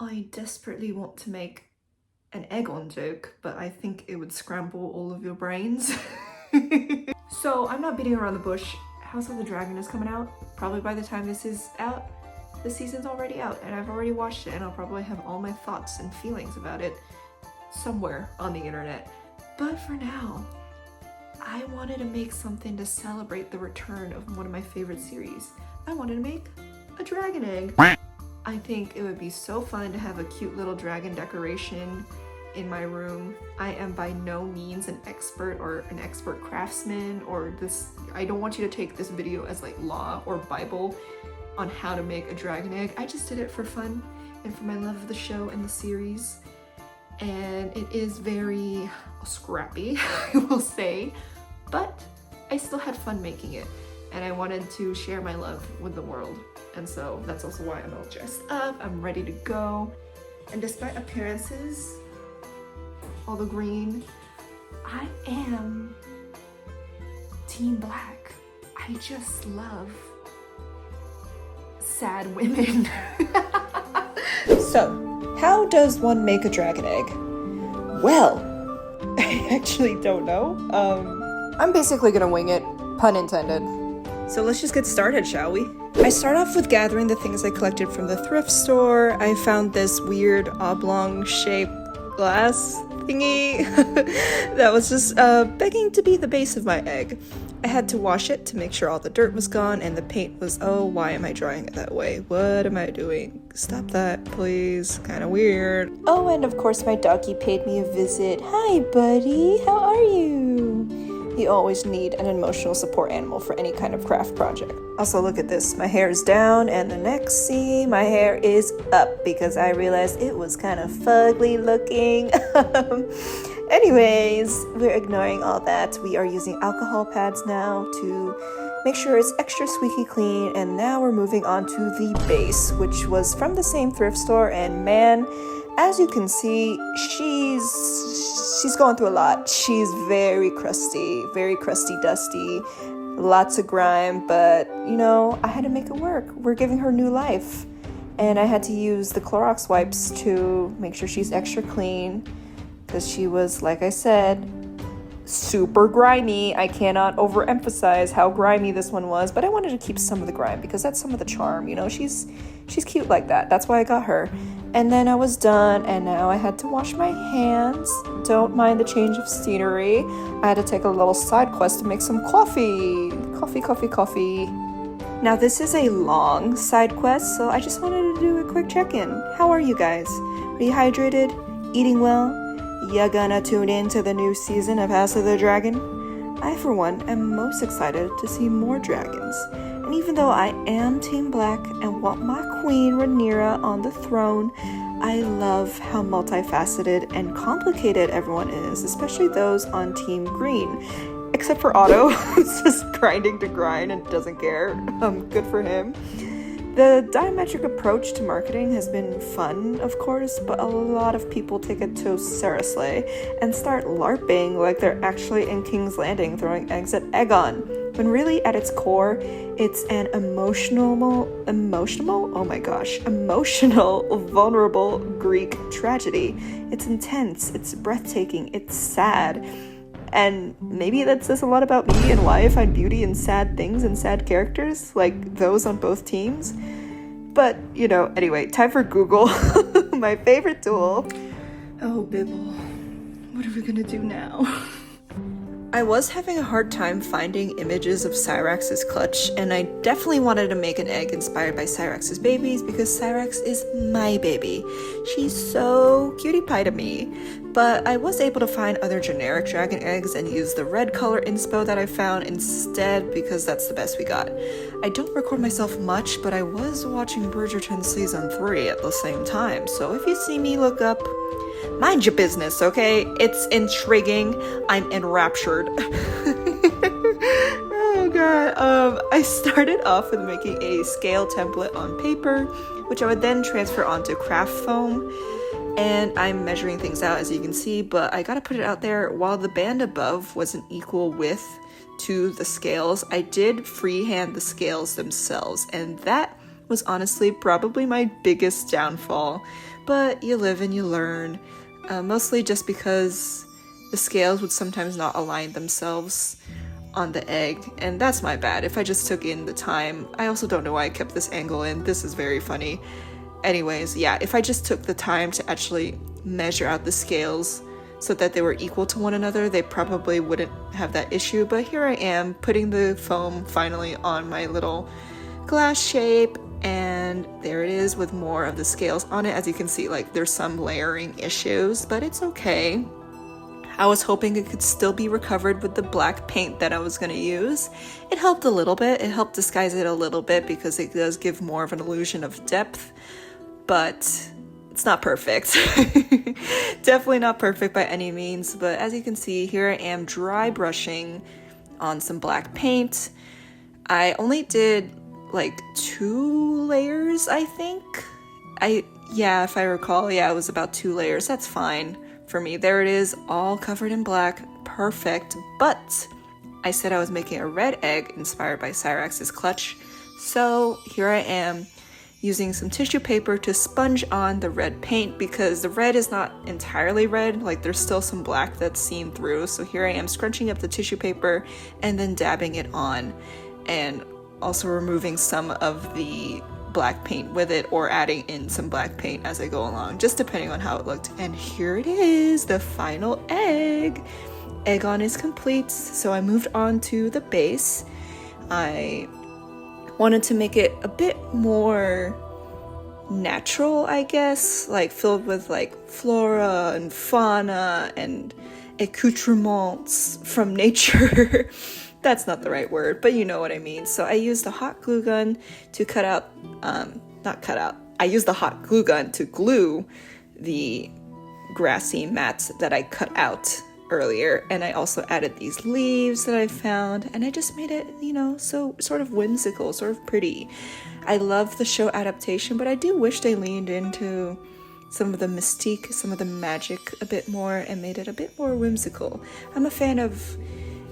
I desperately want to make an egg-on joke, but I think it would scramble all of your brains. So I'm not beating around the bush. House of the Dragon is coming out. Probably by the time this is out, the season's already out and I've already watched it, and I'll probably have all my thoughts and feelings about it somewhere on the internet. But for now, I wanted to make something to celebrate the return of one of my favorite series. I wanted to make a dragon egg. I think it would be so fun to have a cute little dragon decoration in my room. I am by no means an expert or an expert craftsman or this. I don't want you to take this video as like law or Bible on how to make a dragon egg. I just did it for fun and for my love of the show and the series. And it is very scrappy, I will say, but I still had fun making it. And I wanted to share my love with the world. And so that's also why I'm all dressed up, I'm ready to go. And despite appearances, all the green, I am Team Black. I just love sad women. So, how does one make a dragon egg? Well, I actually don't know. I'm basically gonna wing it, pun intended. So let's just get started, shall we? I start off with gathering the things I collected from the thrift store. I found this weird oblong-shaped glass thingy that was just begging to be the base of my egg. I had to wash it to make sure all the dirt was gone and the paint was, oh, why am I drawing it that way? What am I doing? Stop that, please. Kind of weird. Oh, and of course my doggy paid me a visit. Hi, buddy. How are you? You always need an emotional support animal for any kind of craft project. Also, look at this. My hair is down, and the next scene, my hair is up because I realized it was kind of fugly looking. Anyways, we're ignoring all that. We are using alcohol pads now to make sure it's extra squeaky clean, and now we're moving on to the base, which was from the same thrift store, and man, as you can see, she's going through a lot. She's very crusty, dusty, lots of grime, but you know, I had to make it work. We're giving her new life, and I had to use the Clorox wipes to make sure she's extra clean because she was, like I said, super grimy. I cannot overemphasize how grimy this one was, but I wanted to keep some of the grime because that's some of the charm, you know. She's cute like that. That's why I got her. And then I was done, and now I had to wash my hands. Don't mind the change of scenery. I had to take a little side quest to make some coffee. Coffee. Now this is a long side quest, so I just wanted to do a quick check-in. How are you guys? Rehydrated? Eating well? You gonna tune in to the new season of House of the Dragon? I, for one, am most excited to see more dragons. And even though I am Team Black and want my queen Rhaenyra on the throne, I love how multifaceted and complicated everyone is, especially those on Team Green. Except for Otto, who's just grinding to grind and doesn't care. Good for him. The diametric approach to marketing has been fun, of course, but a lot of people take it too seriously and start LARPing like they're actually in King's Landing throwing eggs at Aegon, when really at its core, it's an emotional, vulnerable Greek tragedy. It's intense, it's breathtaking, it's sad. And maybe that says a lot about me and why I find beauty in sad things and sad characters, like those on both teams. But, you know, anyway, time for Google, my favorite tool. Oh, Bibble, what are we gonna do now? I was having a hard time finding images of Cyrax's clutch, and I definitely wanted to make an egg inspired by Cyrax's babies because Cyrax is my baby. She's so cutie pie to me. But I was able to find other generic dragon eggs and use the red color inspo that I found instead because that's the best we got. I don't record myself much, but I was watching Bridgerton Season 3 at the same time, so if you see me look up, mind your business, okay? It's intriguing. I'm enraptured. Oh god. I started off with making a scale template on paper, which I would then transfer onto craft foam. And I'm measuring things out, as you can see, but I gotta put it out there, while the band above was an equal width to the scales, I did freehand the scales themselves, and that was honestly probably my biggest downfall. but you live and you learn. Mostly just because the scales would sometimes not align themselves on the egg, and that's my bad. If I just took in the time, I also don't know why I kept this angle in. This is very funny. Anyways, yeah, if I just took the time to actually measure out the scales so that they were equal to one another, they probably wouldn't have that issue. But here I am putting the foam finally on my little glass shape, and there it is with more of the scales on it. As you can see, like, there's some layering issues, but it's okay. I was hoping it could still be recovered with the black paint that I was going to use. It helped a little bit. It helped disguise it a little bit because it does give more of an illusion of depth, but it's not perfect. Definitely not perfect by any means, but as you can see, here I am dry brushing on some black paint. I only did like 2 layers, I think. If I recall, it was about 2 layers. That's fine for me. There it is, all covered in black. Perfect. But I said I was making a red egg inspired by Cyrax's clutch. So here I am using some tissue paper to sponge on the red paint because the red is not entirely red, like there's still some black that's seen through. So here I am scrunching up the tissue paper and then dabbing it on, and also removing some of the black paint with it or adding in some black paint as I go along, just depending on how it looked. And here it is, the final egg. Egg on is complete, so I moved on to the base. I wanted to make it a bit more natural, I guess, like filled with like flora and fauna and accoutrements from nature. That's not the right word, but you know what I mean. So I used a hot glue gun to I used the hot glue gun to glue the grassy mats that I cut out earlier, and I also added these leaves that I found, and I just made it, so sort of whimsical, sort of pretty. I love the show adaptation, but I do wish they leaned into some of the mystique, some of the magic a bit more, and made it a bit more whimsical. I'm a fan of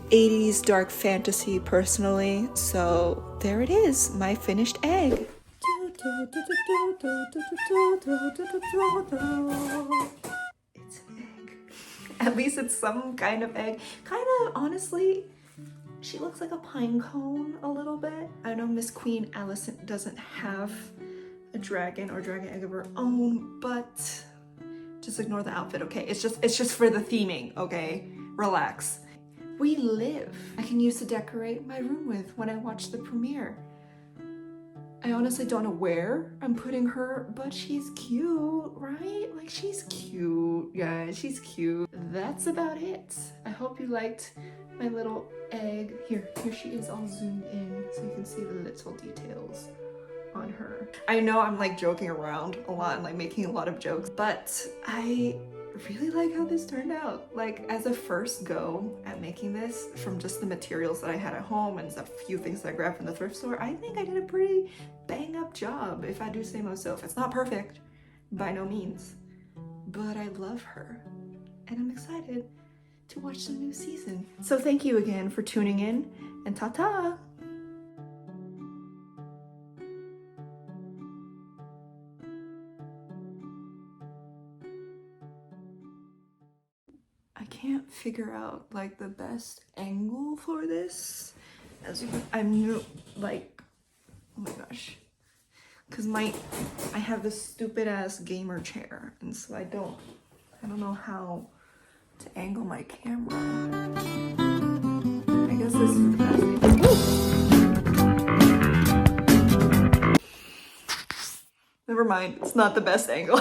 80s dark fantasy personally, so there it is, my finished egg. It's an egg. At least it's some kind of egg. Kind of, honestly, she looks like a pine cone a little bit. I know Miss Queen Alicent doesn't have a dragon or dragon egg of her own, but just ignore the outfit, okay? It's just for the theming, okay? Relax. We live. I can use to decorate my room with when I watch the premiere. I honestly don't know where I'm putting her, but she's cute, right? Like, she's cute, guys. She's cute. That's about it. I hope you liked my little egg. Here she is all zoomed in so you can see the little details on her. I know I'm like joking around a lot and like making a lot of jokes, but I really like how this turned out. Like, as a first go at making this from just the materials that I had at home and a few things that I grabbed from the thrift store, I think I did a pretty bang up job, if I do say myself. It's not perfect, by no means, but I love her and I'm excited to watch the new season. So thank you again for tuning in, and ta-ta! I can't figure out like the best angle for this. I'm new, like, oh my gosh, because I have this stupid ass gamer chair, and so I don't know how to angle my camera. I guess this is the best angle. Never mind, it's not the best angle.